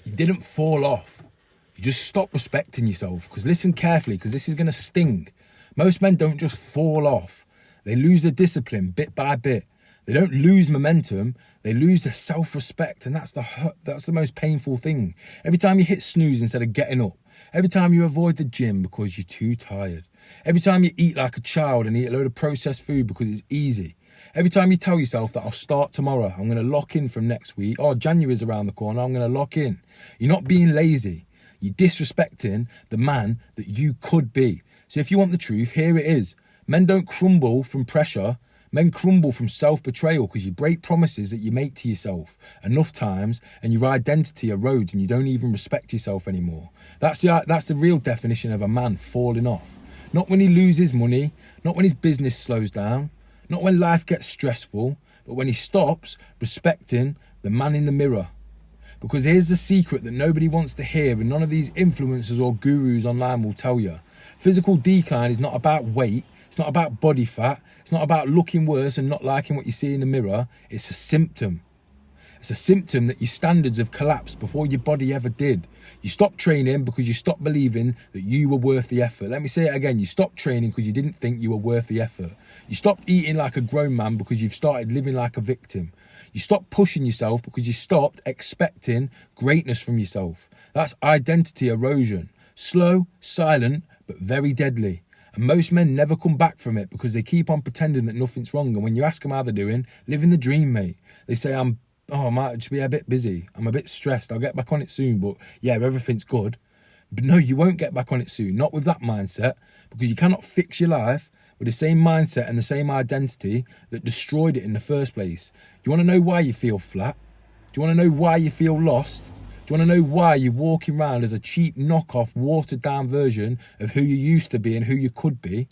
You didn't fall off. You just stopped respecting yourself. Because listen carefully, because this is going to sting. Most men don't just fall off. They lose their discipline bit by bit. They don't lose momentum. They lose their self-respect. And that's the most painful thing. Every time you hit snooze instead of getting up. Every time you avoid the gym because you're too tired. Every time you eat like a child and eat a load of processed food because it's easy. Every time you tell yourself that I'll start tomorrow, I'm going to lock in from next week. Oh, January's around the corner, I'm going to lock in. You're not being lazy. You're disrespecting the man that you could be. So if you want the truth, here it is. Men don't crumble from pressure. Men crumble from self-betrayal because you break promises that you make to yourself enough times and your identity erodes and you don't even respect yourself anymore. That's the real definition of a man falling off. Not when he loses money, not when his business slows down, not when life gets stressful, but when he stops respecting the man in the mirror. Because here's the secret that nobody wants to hear and none of these influencers or gurus online will tell you. Physical decline is not about weight. It's not about body fat. It's not about looking worse and not liking what you see in the mirror. It's a symptom. It's a symptom that your standards have collapsed before your body ever did. You stopped training because you stopped believing that you were worth the effort. Let me say it again. You stopped training because you didn't think you were worth the effort. You stopped eating like a grown man because you've started living like a victim. You stopped pushing yourself because you stopped expecting greatness from yourself. That's identity erosion. Slow, silent, but very deadly. And most men never come back from it because they keep on pretending that nothing's wrong. And when you ask them how they're doing, living the dream, mate. They say, I might just be a bit busy. I'm a bit stressed. I'll get back on it soon. But yeah, everything's good. But no, you won't get back on it soon. Not with that mindset, because you cannot fix your life with the same mindset and the same identity that destroyed it in the first place. Do you want to know why you feel flat? Do you want to know why you feel lost? Do you want to know why you're walking around as a cheap knockoff, watered down version of who you used to be and who you could be?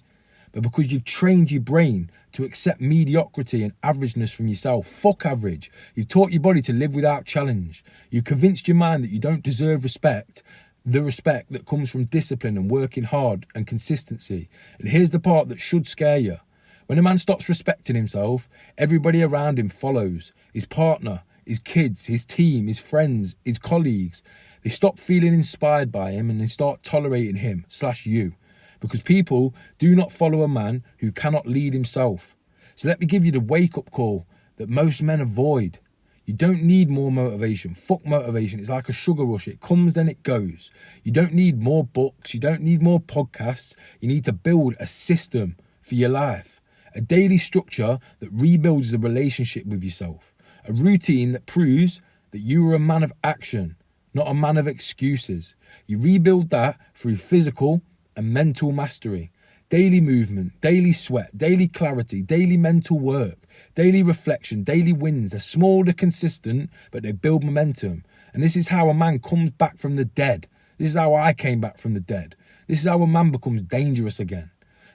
But because you've trained your brain to accept mediocrity and averageness from yourself. Fuck average. You've taught your body to live without challenge. You've convinced your mind that you don't deserve respect, the respect that comes from discipline and working hard and consistency. And here's the part that should scare you. When a man stops respecting himself, everybody around him follows. His partner, his kids, his team, his friends, his colleagues. They stop feeling inspired by him and they start tolerating him/you. Because people do not follow a man who cannot lead himself. So let me give you the wake-up call that most men avoid. You don't need more motivation. Fuck motivation. It's like a sugar rush. It comes, then it goes. You don't need more books. You don't need more podcasts. You need to build a system for your life. A daily structure that rebuilds the relationship with yourself. A routine that proves that you are a man of action, not a man of excuses. You rebuild that through physical and mental mastery. Daily movement, daily sweat, daily clarity, daily mental work, daily reflection, daily wins. They're small, they're consistent, but they build momentum. And this is how a man comes back from the dead. This is how I came back from the dead. This is how a man becomes dangerous again.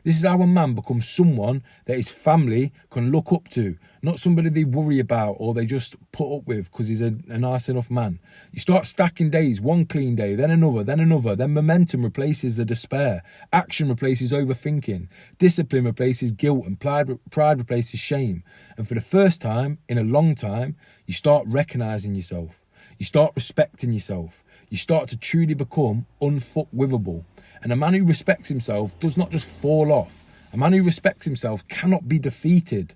This is how a man becomes someone that his family can look up to, not somebody they worry about or they just put up with because he's a nice enough man. You start stacking days, one clean day, then another, then momentum replaces the despair. Action replaces overthinking. Discipline replaces guilt and pride replaces shame. And for the first time in a long time, you start recognizing yourself. You start respecting yourself. You start to truly become unfuckwithable. And a man who respects himself does not just fall off. A man who respects himself cannot be defeated.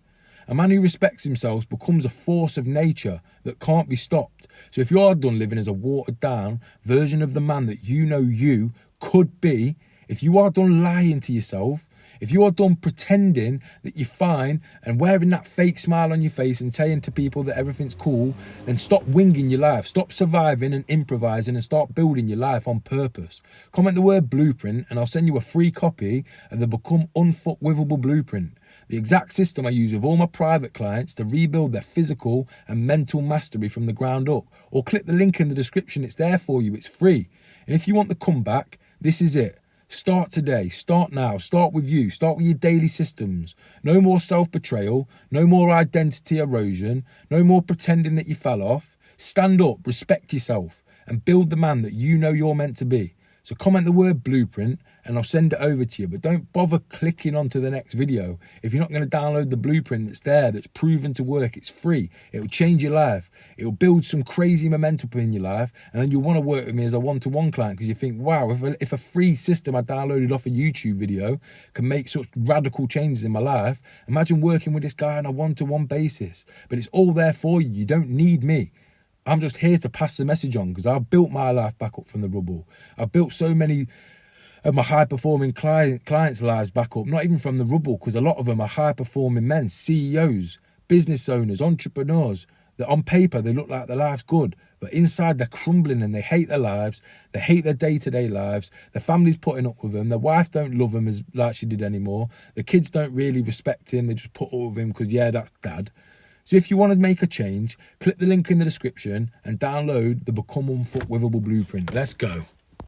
A man who respects himself becomes a force of nature that can't be stopped. So if you are done living as a watered down version of the man that you know you could be, if you are done lying to yourself, if you are done pretending that you're fine and wearing that fake smile on your face and saying to people that everything's cool, then stop winging your life. Stop surviving and improvising and start building your life on purpose. Comment the word blueprint and I'll send you a free copy of the Become Unfuckwithable Blueprint. The exact system I use with all my private clients to rebuild their physical and mental mastery from the ground up. Or click the link in the description. It's there for you. It's free. And if you want the comeback, this is it. Start today, start now, start with you, start with your daily systems. No more self-betrayal, no more identity erosion, no more pretending that you fell off. Stand up, respect yourself and build the man that you know you're meant to be. So comment the word blueprint and I'll send it over to you. But don't bother clicking onto the next video if you're not going to download the blueprint that's there, that's proven to work. It's free. It'll change your life. It'll build some crazy momentum in your life. And then you'll want to work with me as a one-to-one client because you think, wow, if a free system I downloaded off a YouTube video can make such radical changes in my life, imagine working with this guy on a one-to-one basis. But it's all there for you. You don't need me. I'm just here to pass the message on because I've built my life back up from the rubble. I've built so many of my high-performing clients' lives back up, not even from the rubble, because a lot of them are high-performing men, CEOs, business owners, entrepreneurs, that on paper they look like their life's good, but inside they're crumbling and they hate their lives, they hate their day-to-day lives, their family's putting up with them, their wife don't love them as like she did anymore, the kids don't really respect him, they just put up with him because, yeah, that's dad. So if you want to make a change, click the link in the description and download the Become Unfuckwithable Blueprint. Let's go.